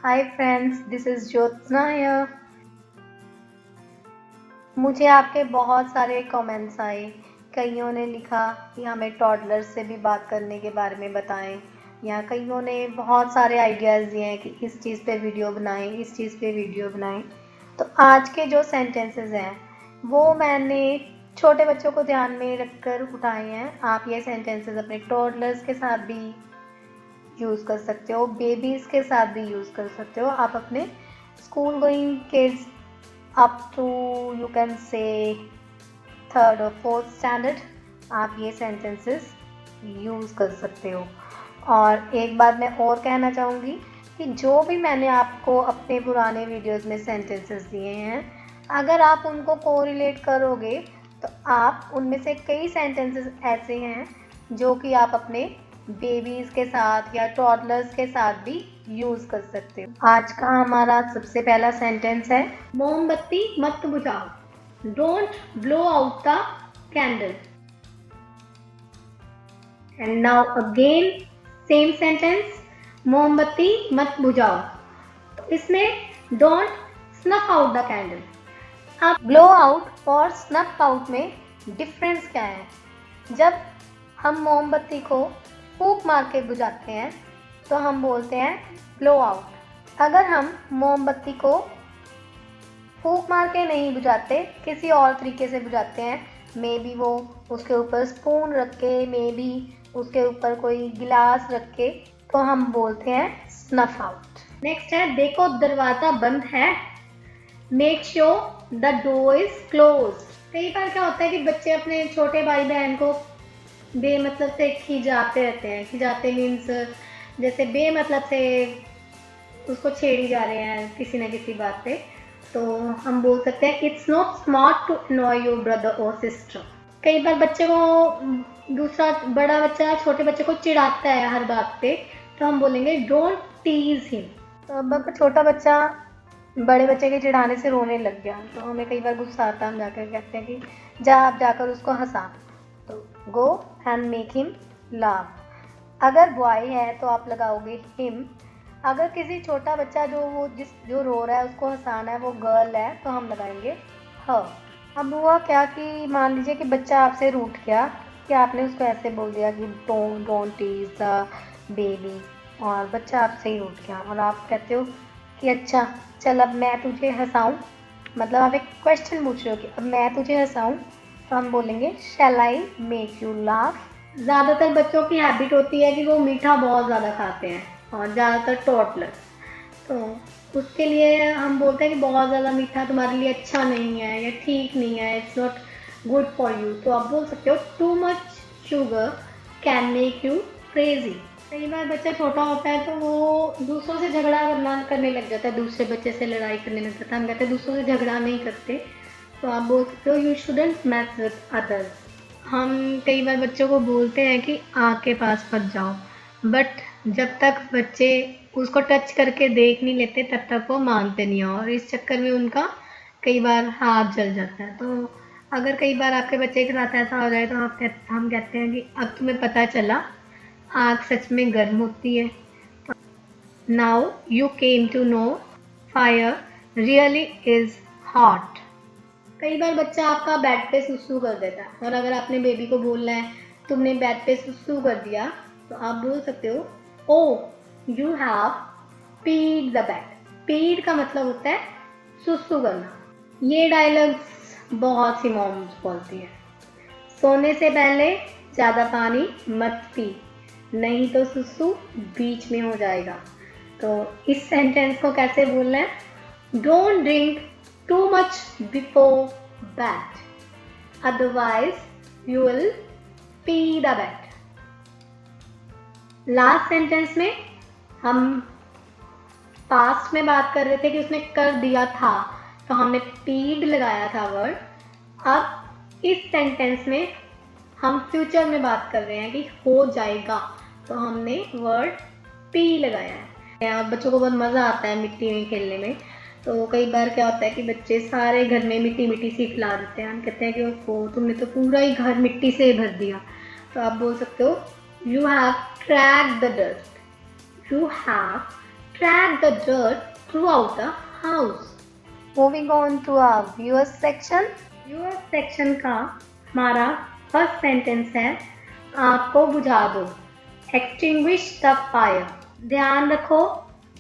Hi friends, this is Jyotsna here. मुझे आपके बहुत सारे कमेंट्स आए। कईयों ने लिखा कि हमें टॉडलर्स से भी बात करने के बारे में बताएं, या कईयों ने बहुत सारे आइडियाज़ दिए हैं कि इस चीज़ पे वीडियो बनाएं, इस चीज़ पे वीडियो बनाएं। तो आज के जो सेंटेंसेस हैं वो मैंने छोटे बच्चों को ध्यान में रखकर उठाए हैं। आप ये सेंटेंसेस अपने टॉडलर्स के साथ भी यूज़ कर सकते हो, बेबीज़ के साथ भी यूज़ कर सकते हो। आप अपने school going kids up to you can say third और फोर्थ स्टैंडर्ड, आप ये सेंटेंसेस यूज़ कर सकते हो। और एक बात मैं और कहना चाहूँगी कि जो भी मैंने आपको अपने पुराने वीडियोस में सेंटेंसेस दिए हैं, अगर आप उनको कोरिलेट करोगे तो आप उनमें से कई सेंटेंसेस ऐसे हैं जो कि आप अपने बेबीज़ के साथ या टॉडलर्स के साथ भी यूज़ कर सकते हो। आज का हमारा सबसे पहला सेंटेंस है, मोमबत्ती मत बुझाओ, don't blow out the candle. And now again same sentence, मोमबत्ती मत बुझाओ। तो इसमें don't snuff out the candle. अब ब्लो आउट और स्नफ आउट में डिफरेंस क्या है? जब हम मोमबत्ती को फूंक मार के बुझाते हैं तो हम बोलते हैं ब्लो आउट। अगर हम मोमबत्ती को फूंक मार के नहीं बुझाते, किसी और तरीके से बुझाते हैं, मे बी वो उसके ऊपर स्पून रख के, मे बी उसके ऊपर कोई गिलास रख के, तो हम बोलते हैं स्नफ आउट। नेक्स्ट है, देखो दरवाजा बंद है, make sure the door is close. कई बार क्या होता है कि बच्चे अपने छोटे भाई बहन को बेमतलब से खिजाते रहते हैं। खिजाते मीन्स जैसे बेमतलब से उसको छेड़ी जा रहे हैं किसी न किसी बात पे, तो हम बोल सकते हैं it's not smart to annoy your brother और सिस्टर। कई बार बच्चे को दूसरा बड़ा बच्चा छोटे बच्चे को चिढ़ाता है हर बात पे, तो हम बोलेंगे डोंट टीज हिम। तो अब अगर छोटा बच्चा बड़े बच्चे के चिढ़ाने से रोने लग गया तो हमें कई बार गुस्सा आता है, हम जाकर कहते हैं कि जा आप जाकर उसको हंसा, तो go and make him laugh. अगर बॉय है तो आप लगाओगे हिम। अगर किसी छोटा बच्चा जो रो रहा है उसको हंसाना है, वो गर्ल है, तो हम लगाएंगे हर। अब हुआ क्या कि मान लीजिए कि बच्चा आपसे रूठ गया कि आपने उसको ऐसे बोल दिया कि डोंट टीज द बेबी, और बच्चा आपसे ही रूठ गया और आप कहते हो कि अच्छा चल अब मैं तुझे हंसाऊं, मतलब आप एक क्वेश्चन पूछ रहे हो कि अब मैं तुझे हंसाऊं, तो हम बोलेंगे शैल आई मेक यू लाफ। ज़्यादातर बच्चों की हैबिट होती है कि वो मीठा बहुत ज़्यादा खाते हैं, और ज़्यादातर टॉडलर, तो उसके लिए हम बोलते हैं कि बहुत ज़्यादा मीठा तुम्हारे लिए अच्छा नहीं है या ठीक नहीं है, it's not good for you. तो आप बोल सकते हो too much sugar cane make you crazy. कई बार बच्चा छोटा होता है तो वो दूसरों से झगड़ा करने लग जाता है, दूसरे बच्चे से लड़ाई करने लग जाता है। हम कहते हैं दूसरों से झगड़ा नहीं करते, तो आप बोल सकते हो you shouldn't match with others. हम कई बार बच्चों को बोलते हैं कि आग के पास मत जाओ, बट जब तक बच्चे उसको टच करके देख नहीं लेते तब तक वो मानते नहीं हैं, और इस चक्कर में उनका कई बार हाथ जल जाता है। तो अगर कई बार आपके बच्चे के साथ ऐसा हो जाए तो हम कहते हैं कि अब तुम्हें पता चला आग सच में गर्म होती है। Now you came to know fire really is hot. कई बार बच्चा आपका बेड पे सुसु कर देता है, और अगर आपने बेबी को बोलना है तुमने बेड पे सुसु कर दिया, तो आप बोल सकते हो ओ यू हैव पीड द बेड। पीड का मतलब होता है सुसु करना। ये डायलॉग्स बहुत सी मॉम्स बोलती है, सोने से पहले ज़्यादा पानी मत पी, नहीं तो सुसु बीच में हो जाएगा। तो इस सेंटेंस को कैसे बोलना है, don't drink too much before bed, otherwise you will pee the bed। Last sentence में हम पास्ट में बात कर रहे थे कि उसने कर दिया था, तो हमने पीड लगाया था वर्ड। अब इस सेंटेंस में हम फ्यूचर में बात कर रहे हैं कि हो जाएगा, तो हमने वर्ड पी लगाया है। बच्चों को बहुत मज़ा आता है मिट्टी में खेलने में, तो कई बार क्या होता है कि बच्चे सारे घर में मिट्टी मिट्टी सी खिला देते हैं। हम कहते हैं कि ओहो तुमने तो पूरा ही घर मिट्टी से भर दिया, तो आप बोल सकते हो you have track the dust, you have track the dirt throughout the house. Moving on to our viewers section. Viewers section का हमारा फर्स्ट सेंटेंस है, आग को बुझा दो, extinguish the fire. ध्यान रखो,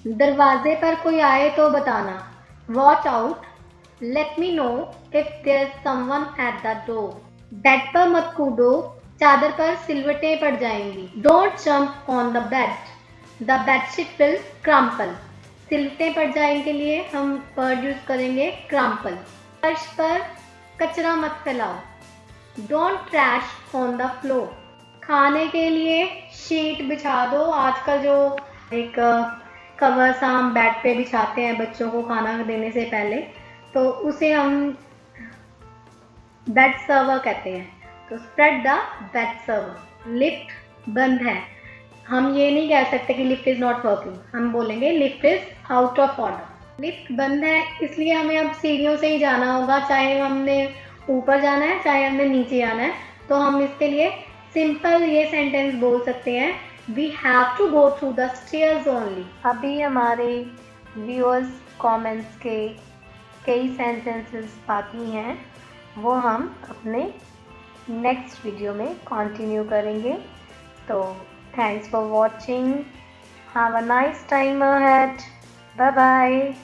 दरवाजे पर कोई आए तो बताना, watch out, let me know if there's someone at the door. Bed पर मत कूदो, चादर पर सिलवटें पड़ जाएंगी. Don't jump on the bed, the bedsheet will crumple. सिलवटें पड़ जाने के लिए हम वर्ड यूज करेंगे crumple. फर्श पर कचरा मत फैलाओ, Don't trash on the floor. खाने के लिए शीट बिछा दो. आजकल जो एक कवर सा हम बेड पे बिछाते हैं बच्चों को खाना देने से पहले, तो उसे हम बेड सर्वर कहते हैं. तो spread the bed server. Lift बंद है, हम ये नहीं कह सकते कि लिफ्ट इज नॉट वर्किंग, हम बोलेंगे lift is out of order. Lift बंद है इसलिए हमें अब सीढ़ियों से ही जाना होगा, चाहे हमने ऊपर जाना है चाहे हमने नीचे आना है. तो हम इसके लिए सिंपल ये सेंटेंस बोल सकते हैं, we have to go through the stairs only. अभी हमारे व्यूअर्स कमेंट्स के कई सेंटेंसेस बाकी हैं, वो हम अपने नेक्स्ट वीडियो में कंटिन्यू करेंगे. तो thanks for watching, have a nice time ahead, bye bye.